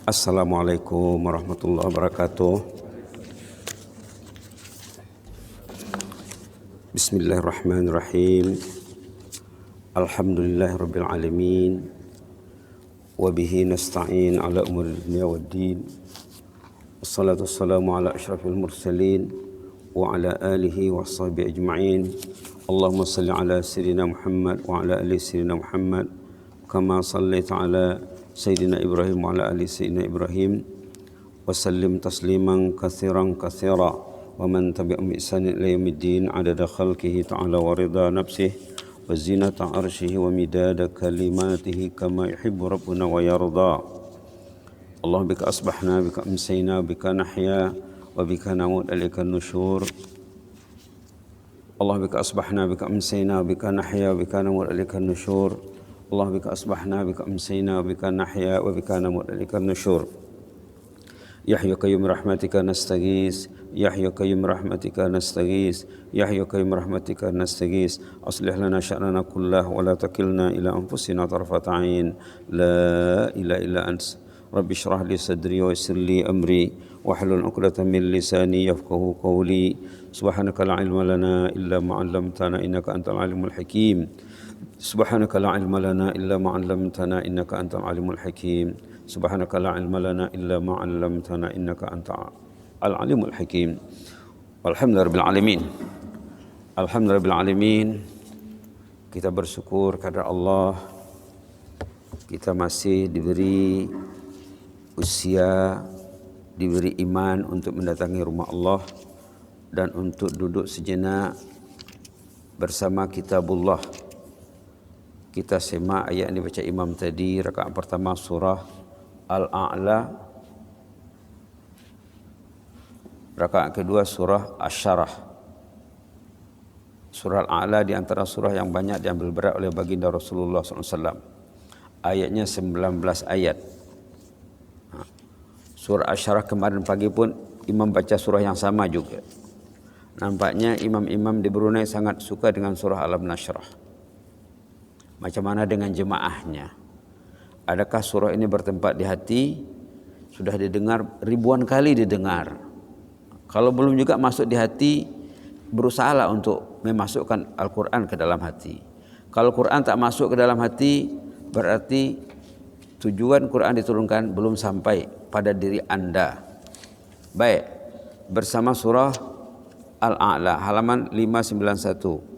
Assalamualaikum warahmatullahi wabarakatuh. Bismillahirrahmanirrahim. Alhamdulillahirabbil alamin. Wa bihi nasta'in ala umuri dunya waddin. Wassalatu wassalamu ala asyrafil mursalin wa ala alihi washabihi ajma'in. Allahumma salli ala sayyidina Muhammad wa ala ali sayyidina Muhammad kama sallaita ala Sayyidina Ibrahim wa ala ali Sayyidina Ibrahim wa sallim tasliman katsiran katsira wa man tabi'ahum bi ihsanin ila yaumiddin adada khalqihi ta'ala wa ridha nafsihi wa zinata arsyihi wa midada kalimatihi kama yuhibbu rabbuna wa yarda. Allahumma bika asbahna bika amsayna bika nahya wa bika namut ilaika nusyur. Allahumma bika asbahna bika amsayna bika nahya wa bika namut ilaika nusyur. Allah bika asbahna bika amsayna bika nahya wa bika namut ilaika nusyur. Ya hayyu qayyum rahmatika nastaghis, ya hayyu qayyum rahmatika nastaghis, ya hayyu qayyum rahmatika nastaghis. Aslih lana sya'nana kullahu wa la takilna ila anfusina tarfata 'ain. La ilaha illa anta. Rabbi shrah li sadri wa yassir li amri wahlul 'uqdatam min lisani yafqahu qawli. Subhanaka la ilma lana illa ma 'allamtana innaka antal alimul hakim. Subhanaka la ilma lana illa ma 'allamtana innaka antal alimul hakim. Subhanaka la ilma lana illa ma 'allamtana innaka antal alimul hakim. Alhamdulillahirabbil alamin. Alhamdulillahirabbil alamin. Kita bersyukur kepada Allah, kita masih diberi usia, diberi iman untuk mendatangi rumah Allah dan untuk duduk sejenak bersama kitabullah. Kita semak ayat yang dibaca imam tadi, rakaat pertama surah Al-A'la, rakaat kedua surah Asy-Syarah. Surah Al-A'la di antara surah yang banyak diambil berat oleh baginda Rasulullah SAW. Ayatnya 19 ayat. Surah Asy-Syarah kemarin pagi pun imam baca surah yang sama juga. Nampaknya imam-imam di Brunei sangat suka dengan surah Alam Nashrah. Macam mana dengan jemaahnya? Adakah surah ini bertempat di hati? Sudah didengar ribuan kali didengar. Kalau belum juga masuk di hati, berusahalah untuk memasukkan Al-Quran ke dalam hati. Kalau Quran tak masuk ke dalam hati, berarti tujuan Quran diturunkan belum sampai pada diri Anda. Baik, bersama surah Al-A'la halaman 591.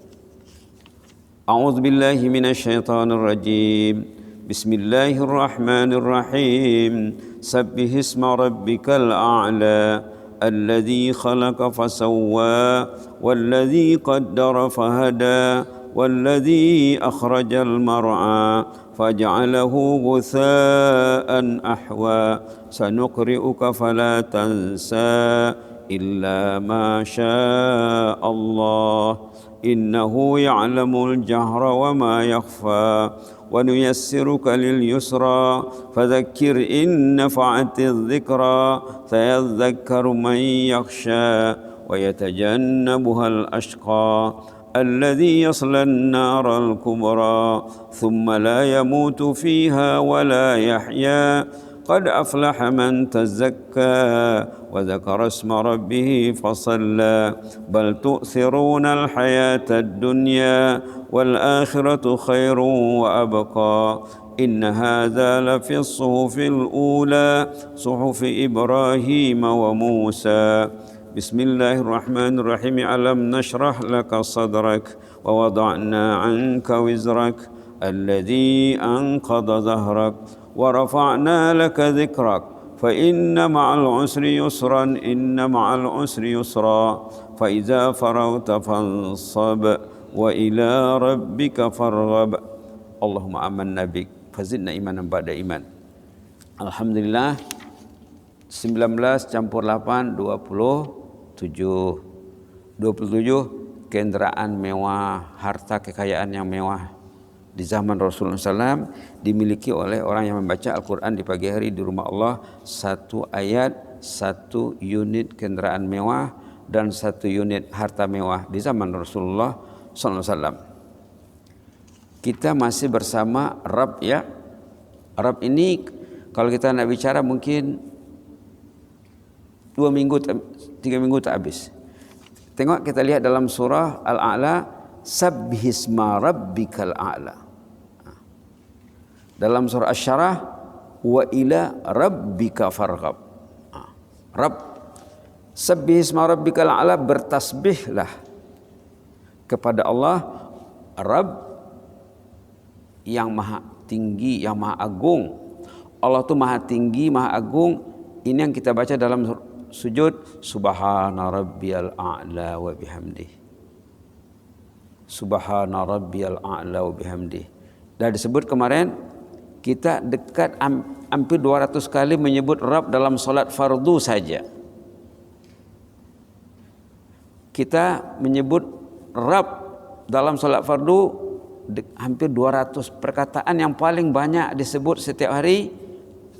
A'udzu billahi minasyaitonir rajim. Bismillahirrahmanirrahim. Sabbihisma rabbikal a'la alladzi khalaqa fasawwa walladzi qaddara fahada walladzi akhrajal mar'a faj'alahu ghutha'an ahwa sanuqri'uka fala tansa illa ma syaa Allah innahu ya'lamul jahra wa ma yakhfa wa nuyassiruka lil yusra fadhakkir in nafa'atiz dhikra sayadhakkaru man yakhsha wa yatajannabuhal ashqa alladhi yaslan naral kubra thumma la yamutu fiha wa la yahya قد أفلح من تزكى وذكر اسم ربه فصلى بل تؤثرون الحياة الدنيا والآخرة خير وأبقى إن هذا لفي الصحف الأولى صحف إبراهيم وموسى بسم الله الرحمن الرحيم ألم نشرح لك صدرك ووضعنا عنك وزرك الذي أنقض ظهرك ورفعنا لك ذكرك فإن مع العسر يسرا إن مع العسر يسرا فإذا فرغت فانصب وإلى ربك فارغب اللهم آمنا بك فزدنا إيمانا بعد إيمان. Alhamdulillah 19 campur 8 27 kendaraan mewah, harta kekayaan yang mewah di zaman Rasulullah SAW dimiliki oleh orang yang membaca Al-Quran di pagi hari di rumah Allah. Satu ayat, satu unit kendaraan mewah dan satu unit harta mewah di zaman Rasulullah SAW. Kita masih bersama Rabb ya. Rabb ini Kalau kita nak bicara mungkin 2 minggu, 3 minggu tak habis. Tengok, kita lihat dalam surah Al-A'la, Sabbihisma rabbikal a'la. Dalam surah Asy-Syarah, wa ila rabbika farghab. Rabb, Sabbihisma rabbikal a'la, bertasbihlah kepada Allah, Rabb yang maha tinggi, yang maha agung. Allah tu maha tinggi, maha agung. Ini yang kita baca dalam sujud, Subhana rabbiyal a'la wa bihamdih. Subhana rabbiyal a'la wa bihamdih. Dah disebut kemarin, kita dekat hampir 200 kali menyebut Rabb dalam solat fardu saja. Kita menyebut Rabb dalam solat fardu hampir 200 perkataan yang paling banyak disebut setiap hari.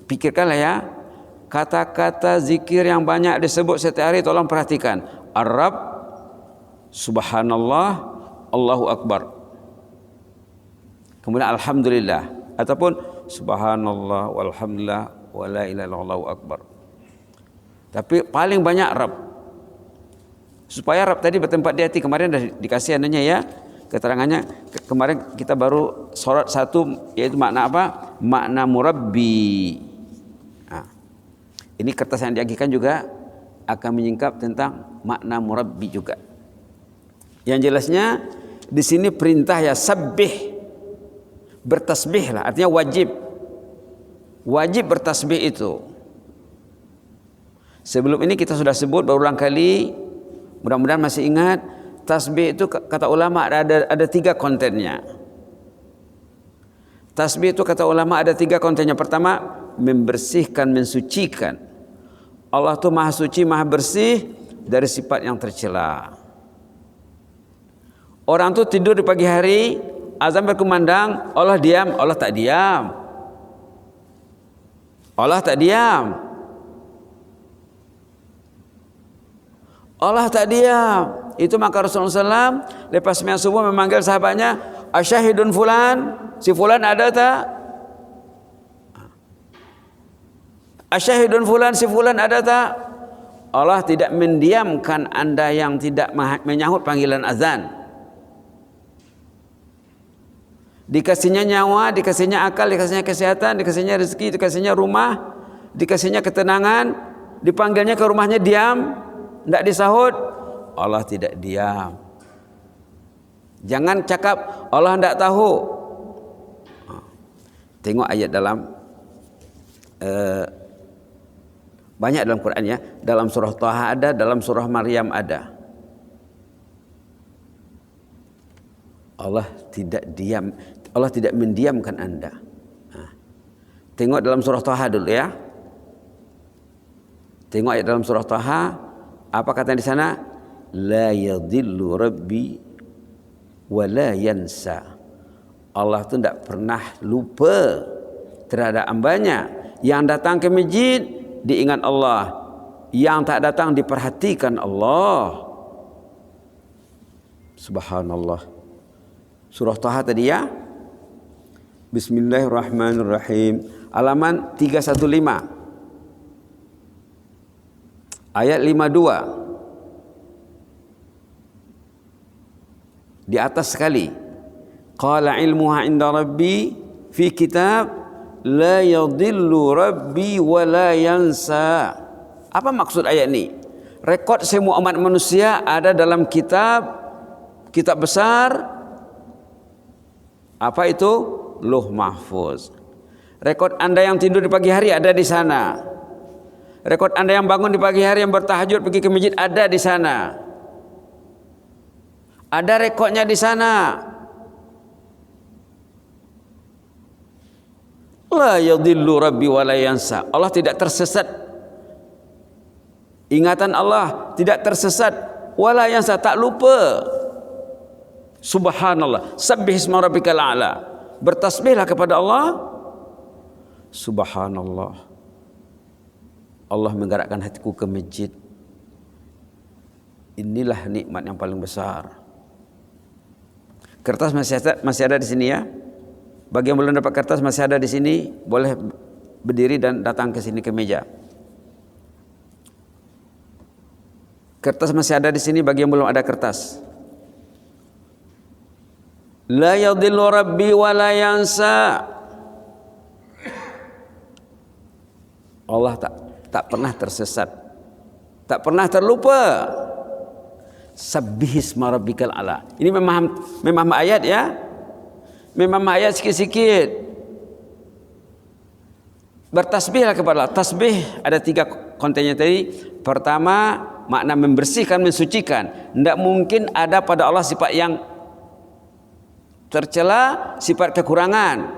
Pikirkanlah ya, kata-kata zikir yang banyak disebut setiap hari, tolong perhatikan. Ar-Rabb, Subhanallah, Allahu Akbar. Kemudian Alhamdulillah, ataupun Subhanallah, walhamdulillah, wa la ilaha illallah, Allahu Akbar. Tapi paling banyak Rabb. Supaya Rabb tadi bertempat di hati. Kemarin dah dikasih ananya ya, keterangannya. Kemarin kita baru sorat satu, yaitu makna apa? Makna murabbi. Ini kertas yang diagihkan juga akan menyingkap tentang makna murabbi juga. Yang jelasnya di sini perintah ya, sabbih, bertasbihlah, artinya wajib. Wajib bertasbih itu. Sebelum ini kita sudah sebut berulang kali, mudah-mudahan masih ingat. Tasbih itu kata ulama ada 3 kontennya. Tasbih itu kata ulama ada 3 kontennya. Pertama, membersihkan, mensucikan. Allah itu maha suci, maha bersih dari sifat yang tercela. Orang itu tidur di pagi hari, azan berkumandang, Allah diam, Allah tak diam. Allah tak diam. Allah tak diam. Itu maka Rasulullah SAW lepas sembahyang subuh memanggil sahabatnya, asyahidun fulan, si fulan ada tak? Asyahidun fulan, si fulan ada tak? Allah tidak mendiamkan anda yang tidak menyahut panggilan azan. Dikasihnya nyawa, dikasihnya akal, dikasihnya kesehatan, dikasihnya rezeki, dikasihnya rumah, dikasihnya ketenangan, dipanggilnya ke rumahnya diam, tidak disahut. Allah tidak diam. Jangan cakap Allah tidak tahu. Tengok ayat dalam banyak dalam Quran ya. Dalam surah Taha ada, dalam surah Maryam ada. Allah tidak diam, Allah tidak mendiamkan anda. Tengok dalam surah Taha dulu ya. Tengok ayat dalam surah Taha, apa kata di sana? La yadhillu rabbi wa la yansa. Allah itu tidak pernah lupa terhadap hambanya. Yang datang ke masjid diingat Allah, yang tak datang diperhatikan Allah. Subhanallah. Surah Taha tadi ya. Bismillahirrahmanirrahim. Halaman 315. Ayat 52. Di atas sekali. Qala ilmuha inda rabbi fi kitab la yadhillu rabbi wa la yansa. Apa maksud ayat ini? Rekod semua umat manusia ada dalam kitab besar. Apa itu? Lauh Mahfuz. Rekod anda yang tidur di pagi hari ada di sana. Rekod anda yang bangun di pagi hari, yang bertahajud pergi ke masjid ada di sana. Ada rekodnya di sana. La yadhillu rabbi wa la yansa. Allah tidak tersesat. Ingatan Allah tidak tersesat. Wa la yansa, tak lupa. Subhanallah. Sabbihisma rabbikal a'la. Bertasbihlah kepada Allah. Subhanallah. Allah menggerakkan hatiku ke masjid. Inilah nikmat yang paling besar. Kertas masih ada di sini ya. Bagi yang belum dapat kertas masih ada di sini, boleh berdiri dan datang ke sini ke meja. Kertas masih ada di sini bagi yang belum ada kertas. La yadhillu rabbi wa la yansa. Allah tak pernah tersesat, tak pernah terlupa. Sabbihisma rabbikal a'la. Ini memang ayat ya. Memang ayat sikit-sikit. Bertasbihlah kepada Allah. Tasbih ada 3 kontennya tadi. Pertama, makna membersihkan, mensucikan. Tidak mungkin ada pada Allah sifat yang tercela, sifat kekurangan.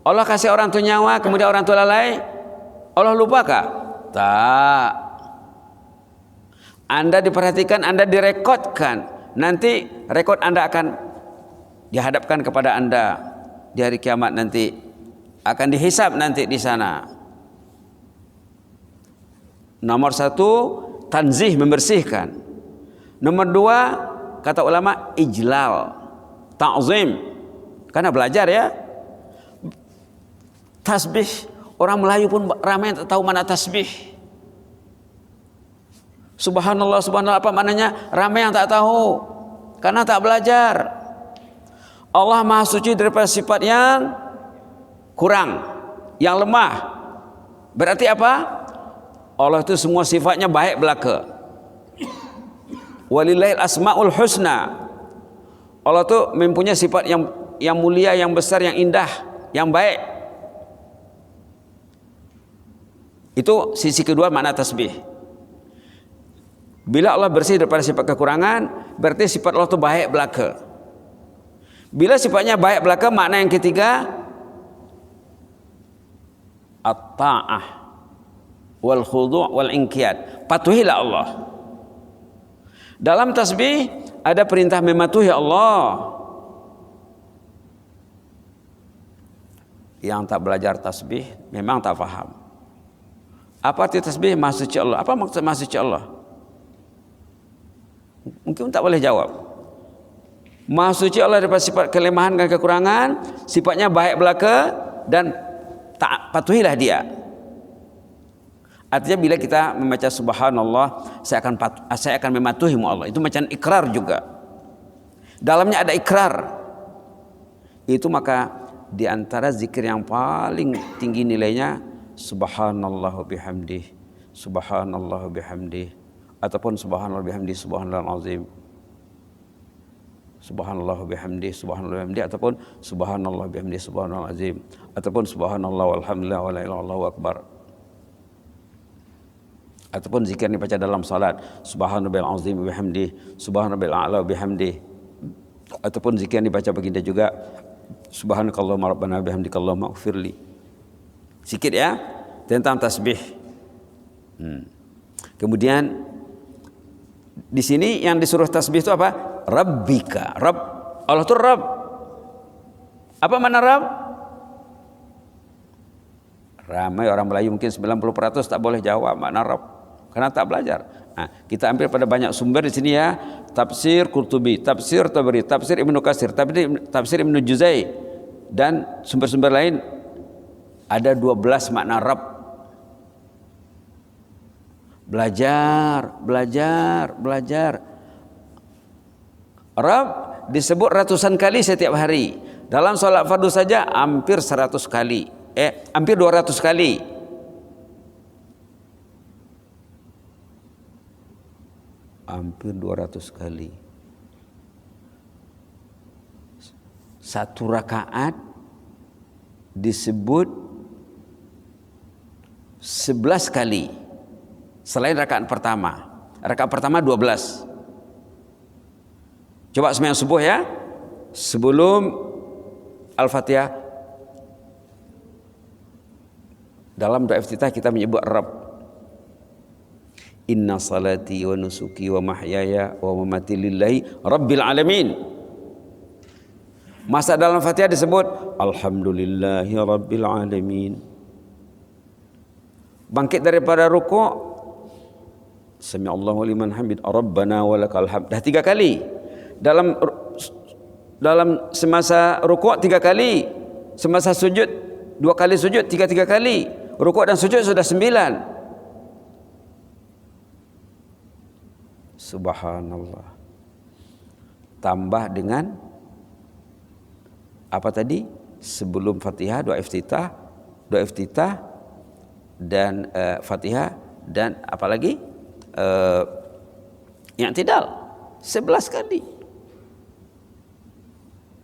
Allah kasih orang tu nyawa, kemudian orang tu lalai. Allah lupakah? Tak. Anda diperhatikan, Anda direkodkan. Nanti rekod Anda akan dihadapkan kepada Anda di hari kiamat nanti. Akan dihisab nanti di sana. Nomor 1, tanzih, membersihkan. Nomor 2, kata ulama, ijlal, ta'zim. Karena belajar ya. Tasbih, orang Melayu pun ramai yang tak tahu mana tasbih. Subhanallah, subhanallah apa maknanya? Ramai yang tak tahu karena tak belajar. Allah Maha Suci daripada sifat yang kurang, yang lemah. Berarti apa? Allah itu semua sifatnya baik belaka. Walillahil asmaul husna. Allah itu mempunyai sifat yang mulia, yang besar, yang indah, yang baik. Itu sisi kedua makna tasbih. Bila Allah bersih daripada sifat kekurangan, berarti sifat Allah itu baik belaka. Bila sifatnya baik belaka, makna yang ketiga, at-ta'ah wal khudu' wal inqiyad. Patuhilah Allah. Dalam tasbih ada perintah mematuhi Allah. Yang tak belajar tasbih memang tak faham. Apa arti tasbih? Maha suci Allah. Apa maksud maha suci Allah? Mungkin tak boleh jawab. Maha suci Allah daripada sifat kelemahan dan kekurangan, sifatnya baik belaka dan tak patuhilah dia. Artinya bila kita membaca subhanallah, saya akan mematuhimu Allah. Itu macam ikrar juga. Dalamnya ada ikrar. Itu maka di antara zikir yang paling tinggi nilainya subhanallah bihamdih, subhanallah bihamdih, ataupun subhanallah bihamdih, subhanallah azim, subhanallah bihamdih, subhanallah bihamdih, ataupun subhanallah bihamdih, subhanallah azim, ataupun subhanallah walhamdulillah wa la ilaha illallah akbar. Ataupun zikir yang dibaca dalam salat, subhanallah azim bihamdih, subhanallah a'la bihamdih. Ataupun zikir yang dibaca baginda juga, subhanakallahumma rabbana bihamdikallahumma ighfirli. Sikit ya tentang tasbih. Kemudian di sini yang disuruh tasbih itu apa? Rabbika. Rabb, Allah itu Rabb. Apa makna Rabb? Ramai orang Melayu mungkin 90% tak boleh jawab makna Rabb karena tak belajar. Nah, kita ambil pada banyak sumber di sini ya. Tafsir Qurtubi, tafsir Tabari, tafsir Ibnu Katsir, tafsir Ibnu Juzai dan sumber-sumber lain. Ada 12 makna Rabb. Belajar, belajar, belajar. Rabb disebut ratusan kali setiap hari. Dalam salat fardu saja hampir 100 kali. Hampir 200 kali. Hampir 200 kali. Satu rakaat disebut 11 kali selain rakaat pertama. Rakaat pertama 12. Coba sembahyang subuh ya. Sebelum Al-Fatihah, dalam doa iftitah kita menyebut Rabb. Inna salati wa nusuki wa mahyaya wa mamati lillahi rabbil alamin. Masa dalam Fatihah disebut alhamdulillahi rabbil alamin. Bangkit daripada rukuk, sami Allahu liman hamid, rabbana walakal hamd. Dah 3 kali. Dalam semasa rukuk 3 kali, semasa sujud 2 kali sujud 3 kali, rukuk dan sujud sudah 9. Subhanallah. Tambah dengan apa tadi? Sebelum Fatihah doa iftitah dan Fatihah dan apalagi i'tidal 11 kali.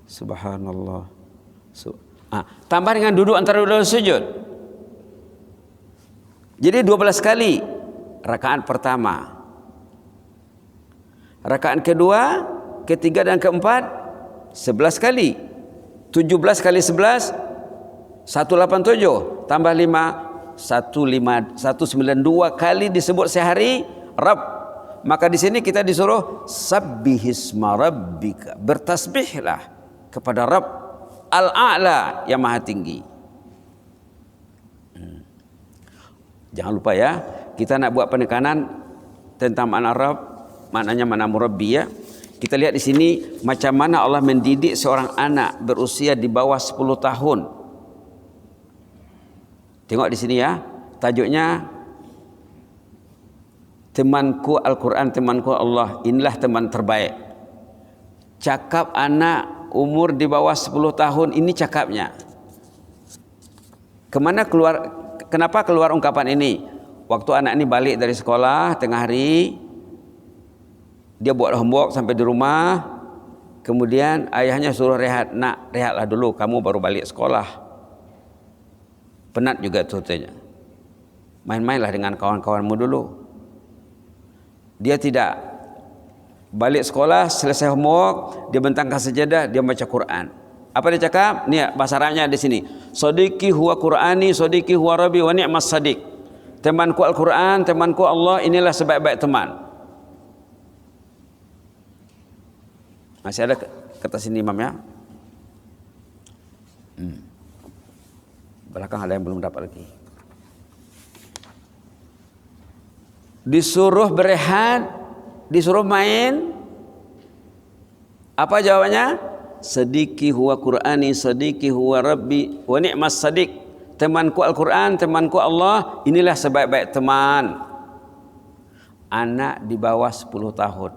Subhanallah. Tambah dengan duduk antara dua sujud. Jadi 12 kali rakaat pertama. Rakaat kedua, ketiga dan keempat 11 kali. 17 kali 11 187 tambah 5 192 kali disebut sehari Rabb. Maka di sini kita disuruh sabbihisma rabbika, bertasbihlah kepada Rabb Al-A'la yang maha tinggi. Jangan lupa ya, kita nak buat penekanan tentang makna Rabb, maknanya makna murabbi ya. Kita lihat di sini macam mana Allah mendidik seorang anak berusia di bawah 10 tahun. Tengok di sini ya, tajuknya temanku Al-Quran, temanku Allah, inilah teman terbaik. Cakap anak umur di bawah 10 tahun ini cakapnya. Kenapa keluar ungkapan ini? Waktu anak ini balik dari sekolah tengah hari, dia buat homework sampai di rumah, kemudian ayahnya suruh rehat. Nak, rehatlah dulu, kamu baru balik sekolah. Penat juga tuh katanya. Main-mainlah dengan kawan-kawanmu dulu. Dia tidak. Balik sekolah, selesai homework, dia bentangkan sejadah, dia baca Quran. Apa dia cakap? Ni bahasa Arabnya di sini. Sadiqi huwa Qur'ani, sadiqi huwa Rabbi wa ni'mas sadiq. Temanku Al-Quran, temanku Allah, inilah sebaik-baik teman. Masih ada kata sini Imam ya? Belakang ada yang belum dapat lagi. Disuruh berehat, disuruh main. Apa jawabannya? Sadiqi huwa Qur'ani, sadiqi huwa Rabbi wa ni'mas sadiq. Temanku Al-Quran, temanku Allah, inilah sebaik-baik teman. Anak di bawah 10 tahun.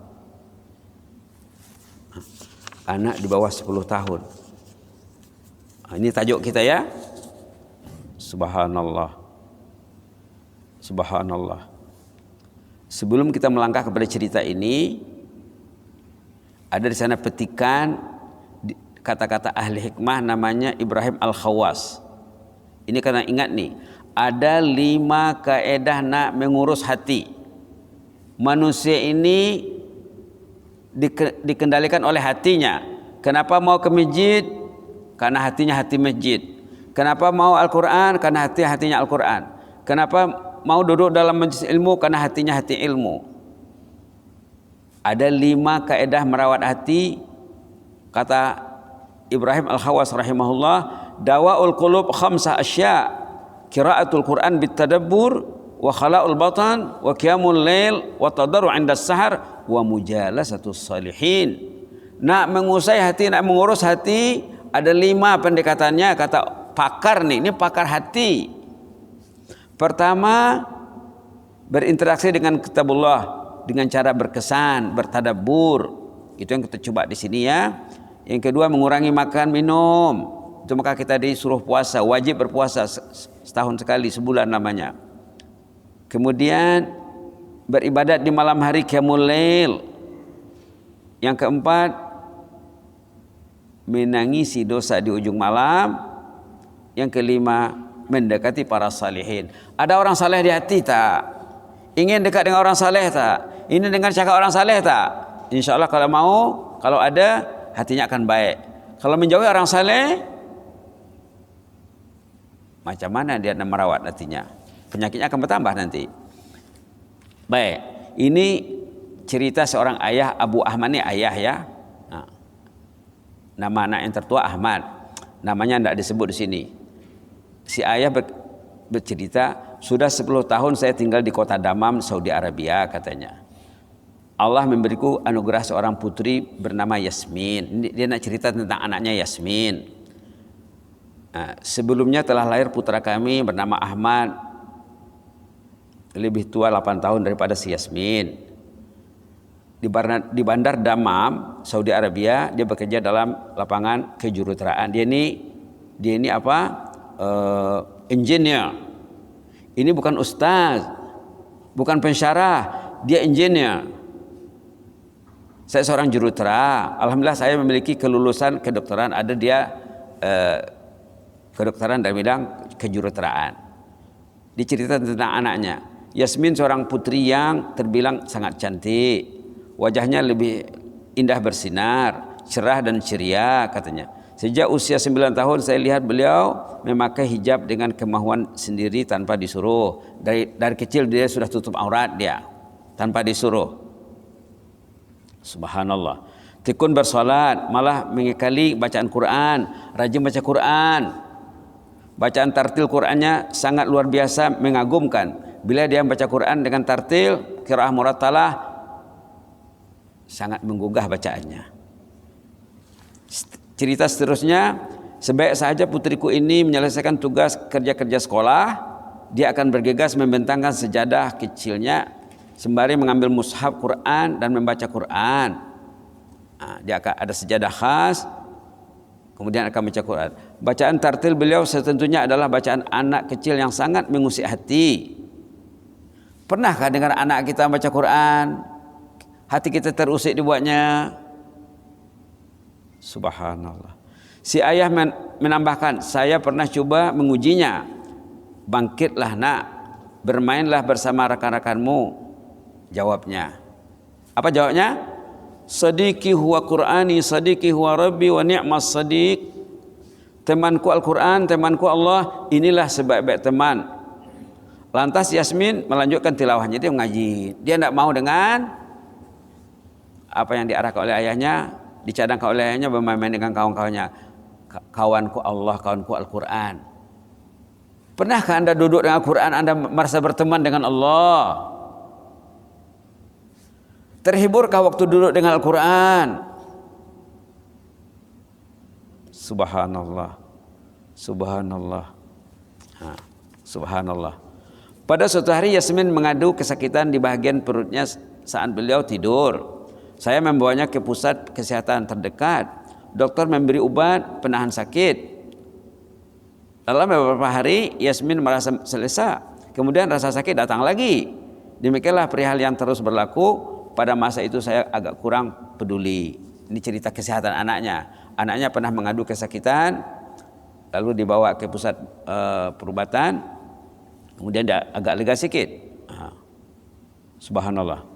Anak di bawah 10 tahun. Ini tajuk kita ya. Subhanallah. Subhanallah. Sebelum kita melangkah kepada cerita ini, ada di sana petikan kata-kata ahli hikmah namanya Ibrahim Al-Khawas. Ini karena ingat nih, ada 5 kaedah nak mengurus hati. Manusia ini dikendalikan oleh hatinya. Kenapa mau ke masjid? Karena hatinya hati masjid. Kenapa mau Al-Quran? Karena hatinya Al-Quran. Kenapa mau duduk dalam majlis ilmu? Karena hatinya hati ilmu. Ada 5 kaedah merawat hati. Kata Ibrahim Al-Khawas rahimahullah, dawaul qulub 5 asya. Qiraatul Quran bitadabbur, wa khala'ul batan, wa qiyamul lail, wa tadarru' 'inda as-sahar, wa mujalasatus salihin. Nak mengusai hati, nak mengurus hati, ada 5 pendekatannya kata pakar nih, ini pakar hati. Pertama, berinteraksi dengan kitabullah dengan cara berkesan, bertadabbur. Itu yang kita coba di sini ya. Yang kedua, mengurangi makan minum. Itu maka kita disuruh puasa, wajib berpuasa setahun sekali, sebulan namanya. Kemudian beribadat di malam hari qiyamul lail. Yang keempat, menangisi dosa di ujung malam. Yang kelima, mendekati para salihin. Ada orang saleh di hati tak? Ingin dekat dengan orang saleh tak? Ini dengar cakap orang saleh tak? Insya Allah kalau mau, kalau ada, hatinya akan baik. Kalau menjauhi orang saleh, macam mana dia nak merawat hatinya? Penyakitnya akan bertambah nanti. Baik, ini cerita seorang ayah, Abu Ahmad ini ayah ya. Nama anak yang tertua Ahmad. Namanya tidak disebut di sini. Si ayah bercerita, sudah 10 tahun saya tinggal di kota Damam, Saudi Arabia katanya. Allah memberiku anugerah seorang putri bernama Yasmin. Dia nak cerita tentang anaknya Yasmin. Sebelumnya telah lahir putra kami bernama Ahmad, lebih tua 8 tahun daripada si Yasmin. Di Bandar Dammam, Saudi Arabia, dia bekerja dalam lapangan kejuruteraan. Dia ini apa? Engineer. Ini bukan ustaz, bukan pensyarah, dia engineer. Saya seorang jurutera. Alhamdulillah saya memiliki kelulusan kedokteran. Ada dia kedokteran dalam bidang kejuruteraan. Diceritakan tentang anaknya. Yasmin seorang putri yang terbilang sangat cantik. Wajahnya lebih indah bersinar, cerah dan ceria katanya. Sejak usia 9 tahun saya lihat beliau memakai hijab dengan kemahuan sendiri tanpa disuruh. Dari kecil dia sudah tutup aurat dia tanpa disuruh. Subhanallah. Tekun bersolat, malah mengekali bacaan Quran, rajin baca Quran. Bacaan tartil Qurannya sangat luar biasa, mengagumkan. Bila dia membaca Quran dengan tartil, qiraah murattalah, sangat menggugah bacaannya. Cerita seterusnya, sebaik saja putriku ini menyelesaikan tugas kerja-kerja sekolah, dia akan bergegas membentangkan sejadah kecilnya sembari mengambil mushaf Quran dan membaca Quran. Dia akan ada sejadah khas, kemudian akan baca Quran. Bacaan tartil beliau setentunya adalah bacaan anak kecil yang sangat mengusik hati. Pernahkah dengar anak kita baca Quran? Hati kita terusik dibuatnya. Subhanallah. Si ayah menambahkan, saya pernah coba mengujinya. Bangkitlah nak, bermainlah bersama rekan-rekanmu. Jawabnya. Apa jawabnya? Sadiqi huwa Qur'ani, sadiqi huwa Rabbi wa ni'mas sadiq. Temanku Al-Quran, temanku Allah, inilah sebaik-baik teman. Lantas Yasmin melanjutkan tilawahnya, dia mengaji. Dia tidak mau dengan apa yang diarahkan oleh ayahnya, dicadangkan oleh ayahnya, bermain-main dengan kawan-kawannya. Kawanku Allah, kawanku Al-Quran. Pernahkah anda duduk dengan Al-Quran, anda merasa berteman dengan Allah? Terhiburkah waktu duduk dengan Al-Quran? Subhanallah. Subhanallah. Subhanallah. Pada suatu hari Yasmin mengadu kesakitan di bagian perutnya saat beliau tidur. Saya membawanya ke pusat kesehatan terdekat. Dokter memberi obat penahan sakit. Dalam beberapa hari Yasmin merasa selesa. Kemudian rasa sakit datang lagi. Demikianlah perihal yang terus berlaku. Pada masa itu saya agak kurang peduli. Ini cerita kesehatan anaknya. Anaknya pernah mengadu kesakitan, lalu dibawa ke pusat perubatan. Kemudian dia agak lega sedikit. Subhanallah.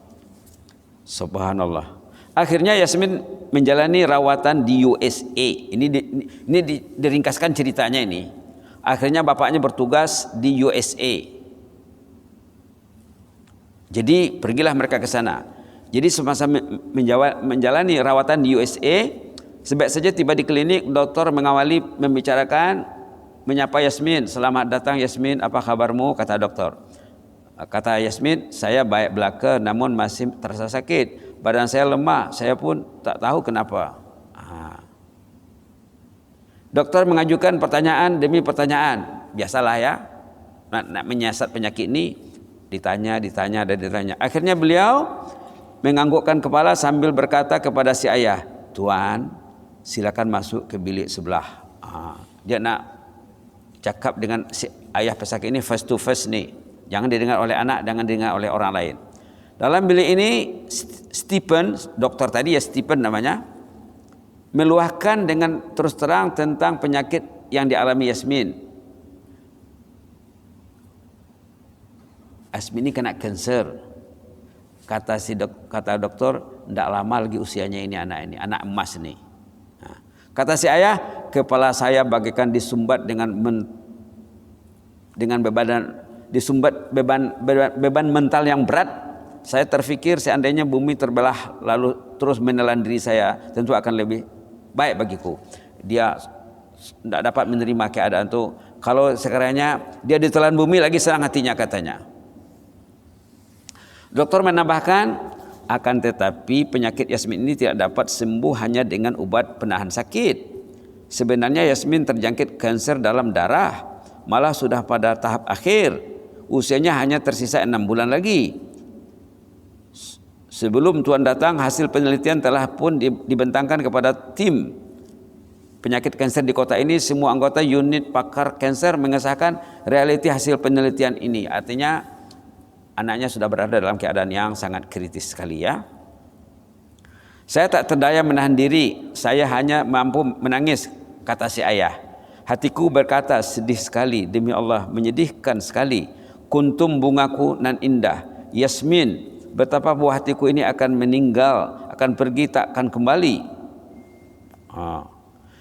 Subhanallah. Akhirnya Yasmin menjalani rawatan di USA. Ini diringkaskan ceritanya ini. Akhirnya bapaknya bertugas di USA. Jadi pergilah mereka ke sana. Jadi semasa menjalani rawatan di USA, sebaik saja tiba di klinik, dokter mengawali membicarakan, menyapa Yasmin. Selamat datang Yasmin, apa kabarmu? Kata dokter. Kata Yasmin, saya baik belaka namun masih terasa sakit. Badan saya lemah, saya pun tak tahu kenapa. Dokter mengajukan pertanyaan demi pertanyaan. Biasalah ya, nak menyiasat penyakit ini, ditanya. Akhirnya beliau menganggukkan kepala sambil berkata kepada si ayah, Tuan, silakan masuk ke bilik sebelah. Dia nak cakap dengan si ayah pesakit ini face to face nih. Jangan didengar oleh anak, jangan didengar oleh orang lain. Dalam bilik ini Stephen, dokter tadi ya Stephen namanya, meluahkan dengan terus terang tentang penyakit yang dialami Yasmin. Yasmin ini kena kanser. Kata dokter, tidak lama lagi usianya ini, anak emas ini. Kata si ayah, kepala saya bagaikan disumbat dengan beban mental yang berat. Saya terfikir seandainya bumi terbelah lalu terus menelan diri saya, tentu akan lebih baik bagiku. Dia tidak dapat menerima keadaan itu. Kalau sekiranya dia ditelan bumi lagi senang hatinya katanya. Dokter menambahkan, akan tetapi penyakit Yasmin ini tidak dapat sembuh hanya dengan obat penahan sakit. Sebenarnya Yasmin terjangkit kanker dalam darah, malah sudah pada tahap akhir. Usianya hanya tersisa 6 bulan lagi. Sebelum Tuan datang, hasil penelitian telah pun dibentangkan kepada tim penyakit kanker di kota ini. Semua anggota unit pakar kanker mengesahkan realiti hasil penelitian ini. Artinya anaknya sudah berada dalam keadaan yang sangat kritis sekali ya. Saya tak terdaya menahan diri, saya hanya mampu menangis, kata si ayah. Hatiku berkata, sedih sekali, demi Allah menyedihkan sekali. Kuntum bungaku nan indah, Yasmin, betapa buah hatiku ini akan meninggal, akan pergi tak akan kembali.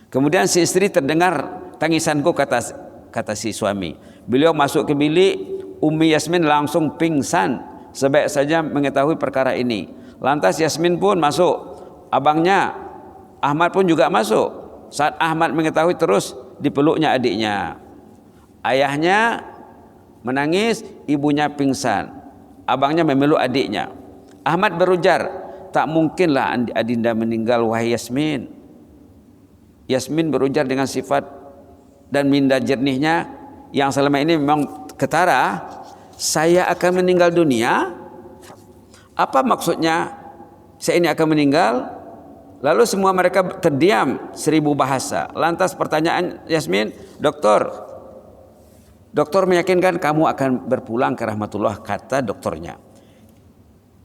Kemudian si istri terdengar tangisanku, kata si suami. Beliau masuk ke bilik, Umi Yasmin langsung pingsan sebaik saja mengetahui perkara ini. Lantas Yasmin pun masuk, abangnya Ahmad pun juga masuk. Saat Ahmad mengetahui, terus dipeluknya adiknya. Ayahnya menangis, ibunya pingsan, abangnya memeluk adiknya. Ahmad berujar, tak mungkinlah adinda meninggal wahai Yasmin. Yasmin berujar dengan sifat dan minda jernihnya yang selama ini memang ketara, saya akan meninggal dunia? Apa maksudnya saya ini akan meninggal? Lalu semua mereka terdiam 1000 bahasa. Lantas pertanyaan Yasmin, dokter meyakinkan kamu akan berpulang ke rahmatullah, kata dokternya.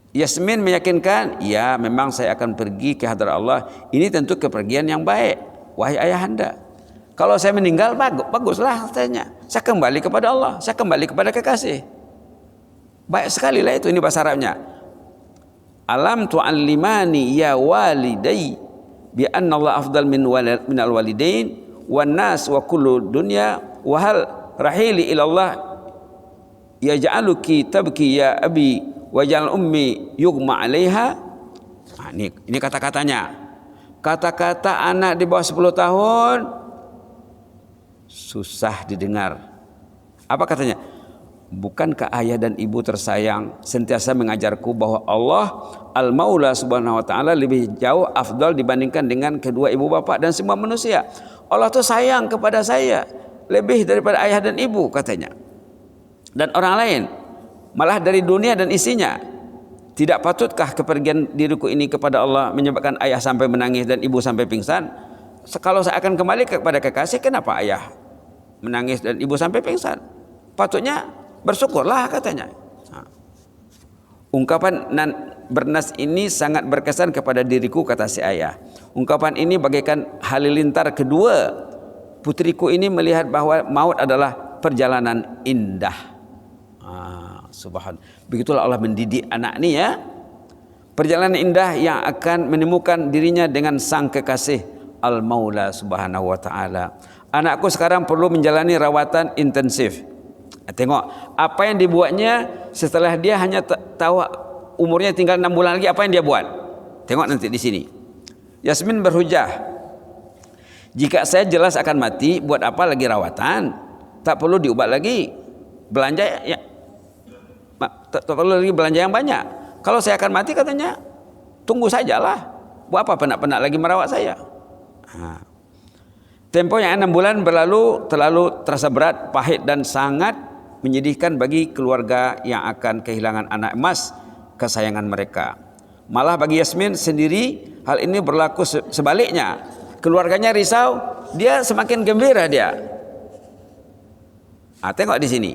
Yasmin meyakinkan, ya memang saya akan pergi ke hadrat Allah. Ini tentu kepergian yang baik, wahai ayahanda. Kalau saya meninggal, baguslah katanya. Saya kembali kepada Allah, saya kembali kepada kekasih. Baik sekali lah itu, ini bahasa Arabnya. Alam tu'allimani ya walidai bi anna Allah afdal min al-walidain wan nas wa kullu dunya wa hal rahili ila Allah yaj'aluki tabki ya abi wa ja'al ummi yughma 'alaiha. Nah, ini kata-katanya. Kata-kata anak di bawah 10 tahun susah didengar. Apa katanya? Bukankah ayah dan ibu tersayang sentiasa mengajarku bahwa Allah Al-Maula Subhanahu wa Ta'ala lebih jauh afdal dibandingkan dengan kedua ibu bapa dan semua manusia. Allah tuh sayang kepada saya lebih daripada ayah dan ibu, katanya, dan orang lain, malah dari dunia dan isinya. Tidak patutkah kepergian diriku ini kepada Allah menyebabkan ayah sampai menangis dan ibu sampai pingsan? Kalau saya akan kembali kepada kekasih, kenapa ayah menangis dan ibu sampai pingsan? Patutnya bersyukurlah, katanya. Ungkapan bernas ini sangat berkesan kepada diriku, kata si ayah. Ungkapan ini bagaikan halilintar kedua putriku ini melihat bahwa maut adalah perjalanan indah. Subhanallah. Begitulah Allah mendidik anak ini ya. Perjalanan indah yang akan menemukan dirinya dengan sang kekasih Al-Maula Subhanahu wa Ta'ala. Anakku sekarang perlu menjalani rawatan intensif. Tengok apa yang dibuatnya setelah dia hanya tahu umurnya tinggal 6 bulan lagi, apa yang dia buat. Tengok nanti di sini. Yasmin berhujah, jika saya jelas akan mati, buat apa lagi rawatan? Tak perlu diubat lagi. Belanja ya, tak perlu lagi belanja yang banyak. Kalau saya akan mati, katanya, tunggu sajalah. Buat apa penak-penak lagi merawat saya? Tempo yang 6 bulan berlalu terlalu terasa berat, pahit dan sangat menyedihkan bagi keluarga yang akan kehilangan anak emas kesayangan mereka. Malah bagi Yasmin sendiri hal ini berlaku sebaliknya. Keluarganya risau, dia semakin gembira dia. Tengok di sini.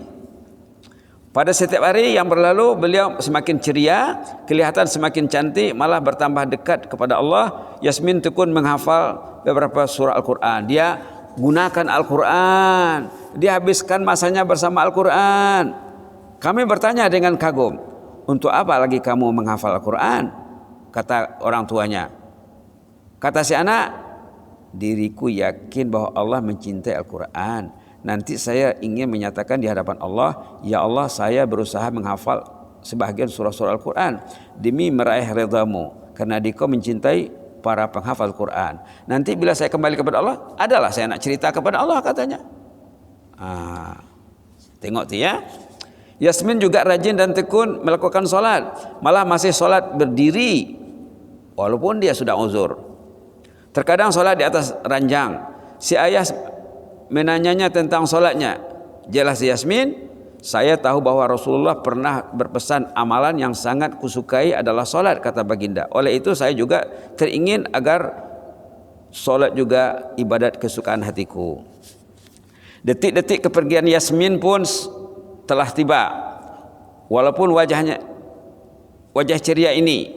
Pada setiap hari yang berlalu beliau semakin ceria, kelihatan semakin cantik, malah bertambah dekat kepada Allah. Yasmin tekun menghafal beberapa surah Al-Quran. Dia gunakan Al-Quran, dia habiskan masanya bersama Al-Quran. Kami bertanya dengan kagum, untuk apa lagi kamu menghafal Al-Quran? Kata orang tuanya. Kata si anak, diriku yakin bahwa Allah mencintai Al-Quran. Nanti saya ingin menyatakan di hadapan Allah, ya Allah, saya berusaha menghafal sebahagian surah-surah Al-Quran demi meraih redamu, karena Dikau mencintai para penghafal Quran. Nanti bila saya kembali kepada Allah, adalah saya nak cerita kepada Allah, katanya. Tengok tu ya. Yasmin juga rajin dan tekun melakukan solat, malah masih solat berdiri walaupun dia sudah uzur. Terkadang solat di atas ranjang. Si ayah menanyanya tentang solatnya. Jelas Yasmin, saya tahu bahwa Rasulullah pernah berpesan amalan yang sangat kusukai adalah solat, kata baginda. Oleh itu saya juga teringin agar solat juga ibadat kesukaan hatiku. Detik-detik kepergian Yasmin pun telah tiba. Walaupun wajah ceria ini,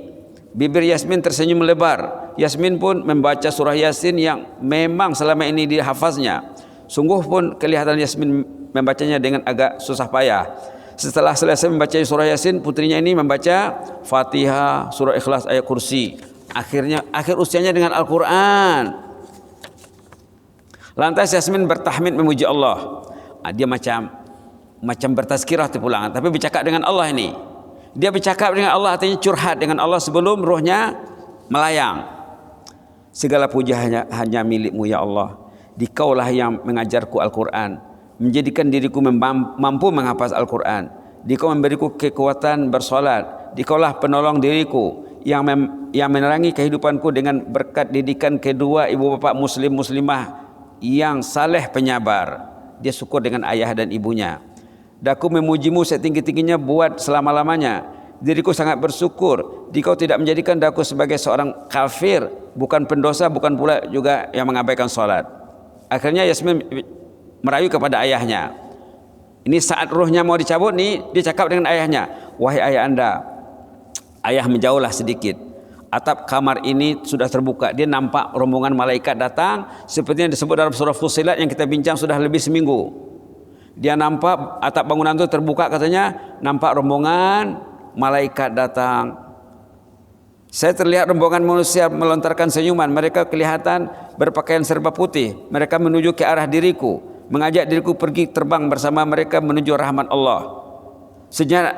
bibir Yasmin tersenyum lebar. Yasmin pun membaca surah Yasin yang memang selama ini dihafaznya. Sungguh pun kelihatan Yasmin membacanya dengan agak susah payah. Setelah selesai membaca surah Yasin, putrinya ini membaca Fatihah, surah Ikhlas, ayat kursi. Akhir usianya dengan Al-Quran. Lantas Yasmin bertahmid memuji Allah. Dia macam bertazkirah terpulangan, tapi bercakap dengan Allah ini. Dia bercakap dengan Allah, artinya curhat dengan Allah sebelum rohnya melayang. Segala puji hanya milik-Mu ya Allah. Dikaulah yang mengajarku Al-Quran, menjadikan diriku mampu menghafaz Al-Quran. Dikau memberiku kekuatan bersolat. Dikaulah penolong diriku yang menerangi kehidupanku dengan berkat didikan kedua ibu bapa muslimah yang saleh penyabar. Dia syukur dengan ayah dan ibunya. Daku memujimu setinggi-tingginya buat selama-lamanya. Diriku sangat bersyukur Dikau tidak menjadikan daku sebagai seorang kafir, bukan pendosa, bukan pula juga yang mengabaikan salat. Akhirnya Yasmin merayu kepada ayahnya. Ini saat ruhnya mau dicabut nih, dia cakap dengan ayahnya, wahai ayah anda. Ayah menjauhlah sedikit. Atap kamar ini sudah terbuka. Dia nampak rombongan malaikat datang, seperti yang disebut dalam surah Fussilat yang kita bincang sudah lebih seminggu. Dia nampak atap bangunan itu terbuka, katanya nampak rombongan malaikat datang. Saya terlihat rombongan manusia melontarkan senyuman. Mereka kelihatan berpakaian serba putih. Mereka menuju ke arah diriku, mengajak diriku pergi terbang bersama mereka menuju rahmat Allah.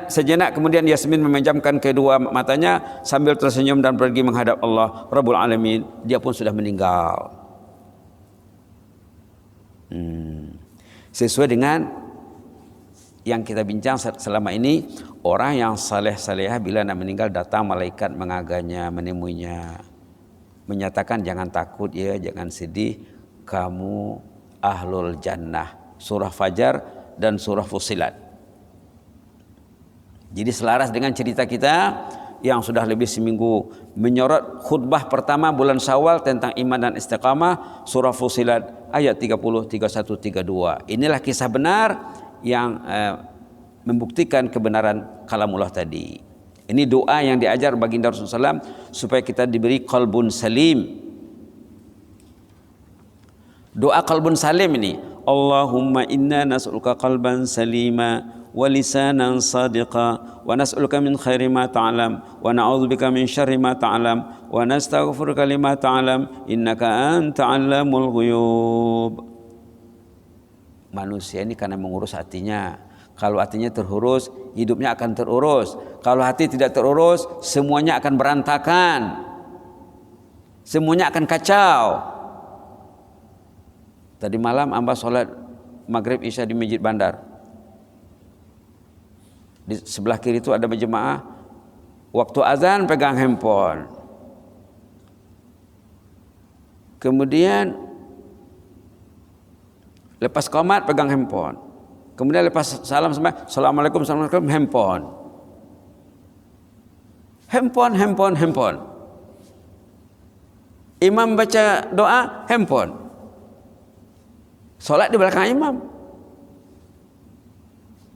Sejenak kemudian Yasmin memejamkan kedua matanya sambil tersenyum dan pergi menghadap Allah Rabbul Alamin. Dia pun sudah meninggal. Sesuai dengan yang kita bincang selama ini, orang yang saleh-salehah bila nak meninggal datang malaikat mengaganya, menemuinya, menyatakan jangan takut ya, jangan sedih, kamu ahlul jannah. Surah Fajar dan surah Fussilat. Jadi selaras dengan cerita kita yang sudah lebih seminggu menyorot khutbah pertama bulan Syawal tentang iman dan istiqamah, surah Fussilat ayat 30, 31, 32. Inilah kisah benar yang membuktikan kebenaran kalamullah tadi. Ini doa yang diajar baginda Rasulullah SAW supaya kita diberi qalbun salim. Doa qalbun salim ini, Allahumma inna nas'aluka qalban salima wa lisanan sadiqa wa nas'aluka min khairi ma ta'lam wa na'udzubika min syarri ma ta'lam wa nastaghfiruka lima ta'lam innaka anta 'allamul ghuyub. Manusia ini karena mengurus hatinya. Kalau hatinya terurus, hidupnya akan terurus. Kalau hati tidak terurus, semuanya akan berantakan. Semuanya akan kacau. Tadi malam amba sholat maghrib isya di Masjid Bandar. Di sebelah kiri itu ada berjemaah. Waktu azan pegang handphone. Kemudian lepas qomat pegang handphone. Kemudian lepas salam sampai assalamualaikum, assalamualaikum, handphone. Handphone. Imam baca doa, handphone. Solat di belakang imam.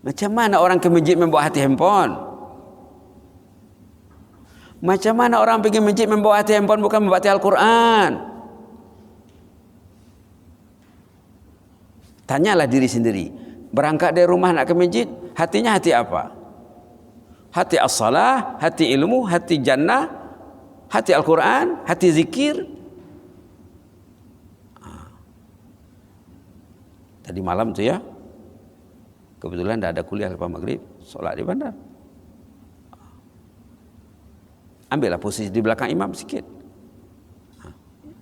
Macam mana orang ke masjid membawa hati handphone? Macam mana orang pergi masjid membawa hati handphone bukan membaca Al-Quran? Tanyalah diri sendiri. Berangkat dari rumah nak ke masjid, hatinya hati apa? Hati as-salah, hati ilmu, hati jannah, hati Al-Quran, hati zikir. Tadi malam tu ya, kebetulan tidak ada kuliah lepas maghrib, solat di bandar. Ambillah posisi di belakang imam sikit.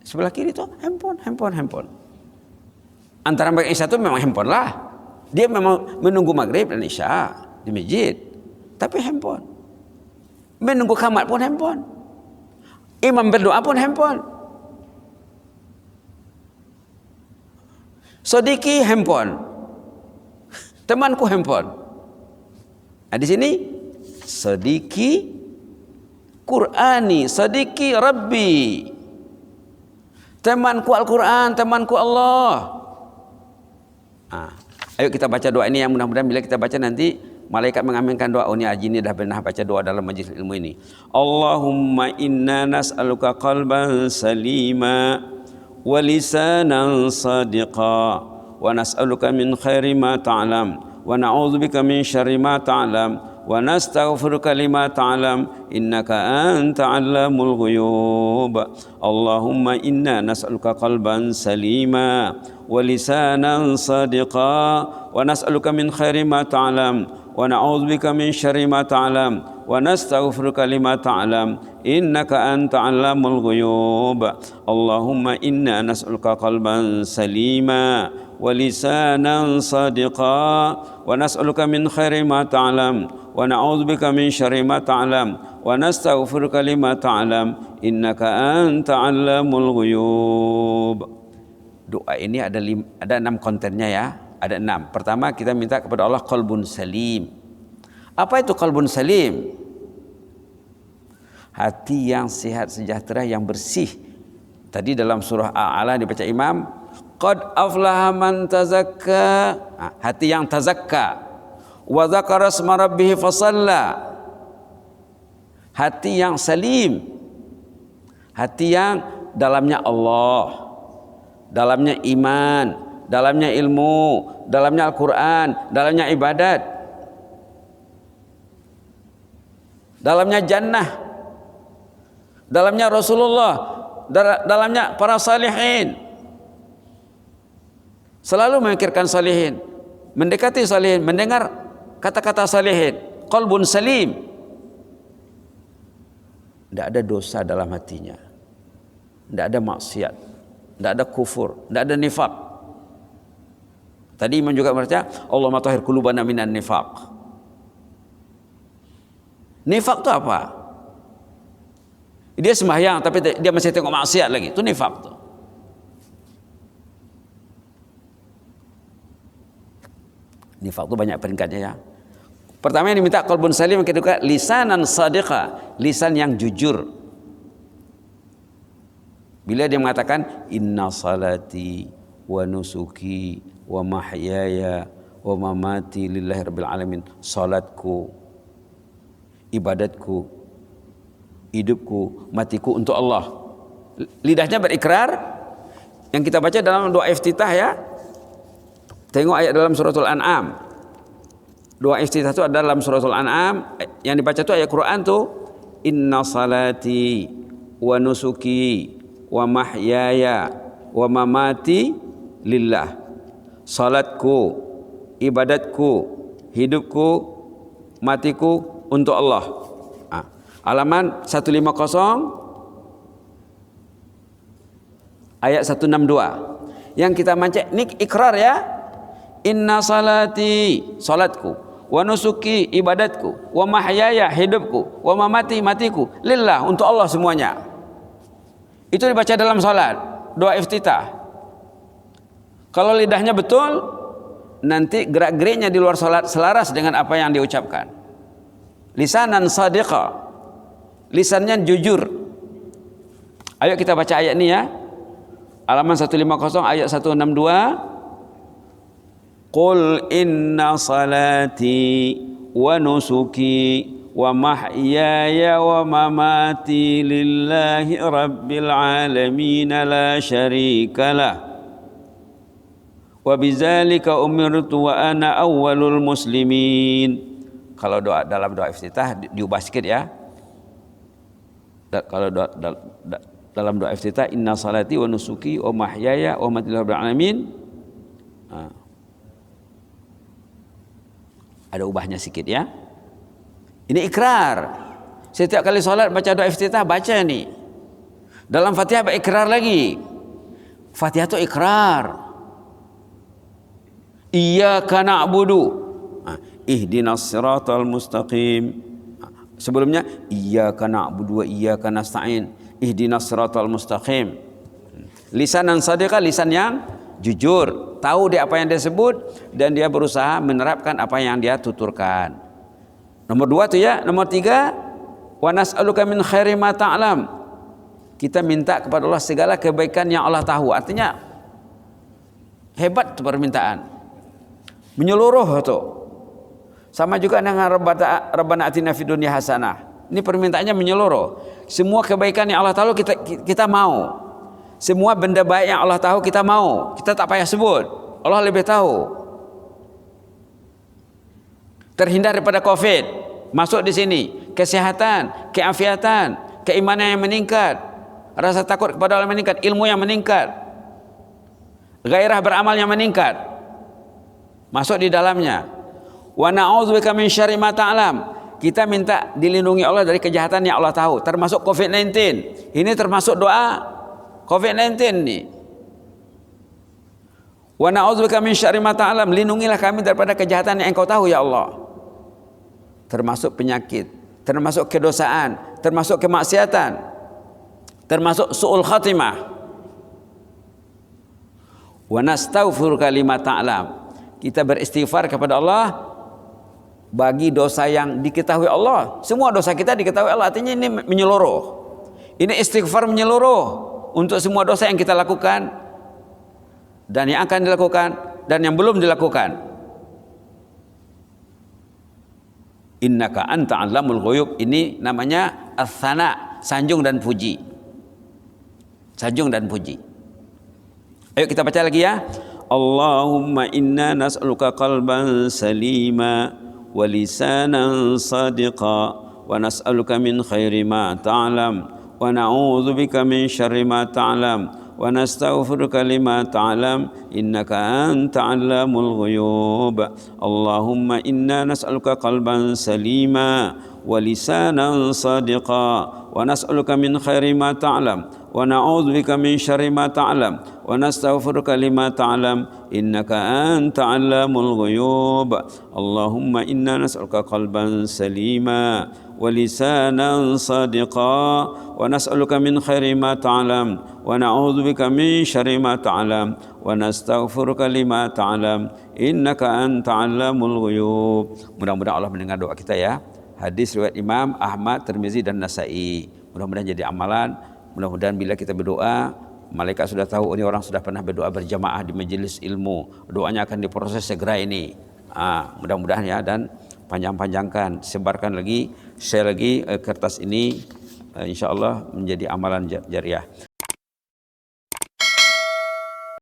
Sebelah kiri tu handphone. Antara maghrib isya tu memang handphone lah. Dia memang menunggu maghrib dan isya di masjid, tapi handphone. Menunggu khamat pun handphone. Imam berdoa pun handphone. Sodiki handphone. Temanku handphone. Nah, di sini sodiki Qur'ani, sodiki Rabbi. Temanku Al-Quran, temanku Allah. Nah, ayo kita baca doa ini yang mudah-mudahan bila kita baca nanti malaikat mengaminkan doa. Oh, ini Haji ini dah pernah baca doa dalam majlis ilmu ini. Allahumma inna nas'aluka qalban salima wa lisanan sadiqa wa nas'aluka min khairi ma ta'lam wa na'udzubika min syarri ma ta'lam wa nastaghfiruka lima ta'lam innaka anta 'allamul ghuyub. Allahumma inna nas'aluka qalban salima wa lisanan sadiqa wa nas'aluka min khairi ma ta'lam wa na'udzubika min syarri ma ta'lam wa nastaghfiruka lima ta'lam innaka anta 'allamul ghuyub. Allahumma inna nas'aluka qalban salima wa lisanan sadiqa wa nas'aluka min khairi ma ta'lam wa na'udzubika min syarri ma ta'lam wa nastaghfiruka lima ta'lam innaka anta 'allamul ghuyub. Doa ini ada 6 kontennya ya. Ada 6. Pertama kita minta kepada Allah qalbun salim. Apa itu qalbun salim? Hati yang sehat sejahtera, yang bersih. Tadi dalam surah Al-A'la dibaca imam, qad aflaha man tazakka. Hati yang tazakka. Wa dzakara asma rabbih fasalla. Hati yang salim. Hati yang dalamnya Allah, dalamnya iman, dalamnya ilmu, dalamnya Al-Quran, dalamnya ibadat, dalamnya jannah, dalamnya Rasulullah, dalamnya para salihin. Selalu memikirkan salihin, mendekati salihin, mendengar kata-kata salihin. Qalbun salim. Tidak ada dosa dalam hatinya, tidak ada maksiat, tidak ada kufur, tidak ada nifaq. Tadi Imam juga berkata, Allahumma tahhir qulubana minan nifaq. Nifaq itu apa? Dia sembahyang tapi dia masih tengok maksiat lagi. Itu nifaq tuh. Nifaq itu banyak peringkatnya ya. Pertama yang diminta qalbun salim, yang kedua lisanan sadiqa, lisan yang jujur. Bila dia mengatakan inna salati wa nusuki wa mahyaya wa mamati lillahi rabbil alamin, salatku, ibadatku, hidupku, matiku untuk Allah. Lidahnya berikrar. Yang kita baca dalam doa iftitah ya. Tengok ayat dalam suratul An'am. Doa iftitah itu ada dalam suratul An'am. Yang dibaca itu ayat Quran tuh, inna salati wa nusuki wa mahyaya wa mamati lillah. Salatku, ibadatku, hidupku, matiku untuk Allah. Halaman 150 ayat 162. Yang kita baca ini ikrar ya. Inna salati, salatku, wa nusuki, ibadatku, wa mahyaya, hidupku, wa mamati, matiku lillah, untuk Allah semuanya. Itu dibaca dalam salat, doa iftitah. Kalau lidahnya betul, nanti gerak-geriknya di luar salat selaras dengan apa yang diucapkan. Lisanan sadiqa, lisannya jujur. Ayo kita baca ayat ini ya. Halaman 150 ayat 162. Qul inna salati wa nusuki wa mahyaya wa mamati lillahi rabbil alamin la syarika lah. Wa bizalika umirtu wa ana awwalul muslimin. Kalau doa dalam doa iftitah diubah sedikit ya. Kalau dalam doa iftitah inna salati wa nusuki wa mahyaya wa mamati lillahi rabbil alamin. Ada ubahnya sedikit ya. Ini ikrar. Setiap kali solat baca doa iftitah baca ini. Dalam Fatihah berikrar lagi. Fatihah itu ikrar. Iyyaka na'budu. Ihdinas siratal mustaqim. Sebelumnya iyyaka na'budu wa iyyaka nasta'in. Ihdinas siratal mustaqim. Lisanan sadiqa, lisan yang jujur. tahu dia apa yang dia sebut dan dia berusaha menerapkan apa yang dia tuturkan. Nomor 2 tu ya. Nomor 3, wa nas'aluka min khairi ma ta'lam. Kita minta kepada Allah segala kebaikan yang Allah tahu. Artinya hebat tu permintaan. Menyeluruh tu. Sama juga dengan Rabbana atina fid dunya hasanah. Ini permintaannya menyeluruh. Semua kebaikan yang Allah tahu kita mau. Semua benda baik yang Allah tahu kita mau. Kita tak payah sebut. Allah lebih tahu. Terhindar daripada COVID, masuk di sini. Kesehatan, keafiatan, keimanan yang meningkat, rasa takut kepada Allah meningkat, ilmu yang meningkat, gairah beramal yang meningkat, masuk di dalamnya. Wa na'udzubika min syarri ma ta'lam. Kita minta dilindungi Allah dari kejahatan yang Allah tahu, termasuk COVID-19. Ini termasuk doa COVID-19 ni. Wa na'udzubika min syarri ma ta'lam. Lindungilah kami daripada kejahatan yang Engkau tahu ya Allah. Termasuk penyakit, termasuk kedosaan, termasuk kemaksiatan, termasuk su'ul khatimah. Wa nastaghfiruka lima ta'lam. Kita beristighfar kepada Allah bagi dosa yang diketahui Allah. Semua dosa kita diketahui Allah. Artinya ini menyeluruh. Ini istighfar menyeluruh untuk semua dosa yang kita lakukan dan yang akan dilakukan dan yang belum dilakukan. Innaka anta 'allamul ghuyub. Ini namanya as-sana, sanjung dan puji. Sanjung dan puji. Ayo kita baca lagi ya. Allahumma inna nas'aluka qalban salima wa lisanan sadiqa wa nas'aluka min khairi ma ta'lam wa na'udzu bika min syarri ma ta'lam wa nastaghfiruka lima ta'lam innaka anta 'allamul ghuyub. Allahumma inna nas'aluka qalban salima wa lisanan sadiqa wa nas'aluka min khairi ma ta'lam wa na'udzu bika min syarri ma ta'lam wa nastaghfiruka lima ta'lam innaka anta 'allamul ghuyub. Allahumma inna nas'aluka qalban salima wa lisanan sadiqa wa nas'aluka min khairi ma ta'lam wa na'udzu bika min syarri ma ta'lam wa nastaghfiruka lima ta'lam innaka anta 'allamul ghuyub. Mudah-mudahan Allah mendengar doa kita ya. Hadis riwayat Imam Ahmad, Tirmizi dan Nasa'i. Mudah-mudahan jadi amalan. Mudah-mudahan bila kita berdoa, malaikat sudah tahu ini orang sudah pernah berdoa berjamaah di majelis ilmu. Doanya akan diproses segera ini. Mudah-mudahan ya, dan panjang-panjangkan, sebarkan lagi, share lagi kertas ini, insya Allah menjadi amalan jariah.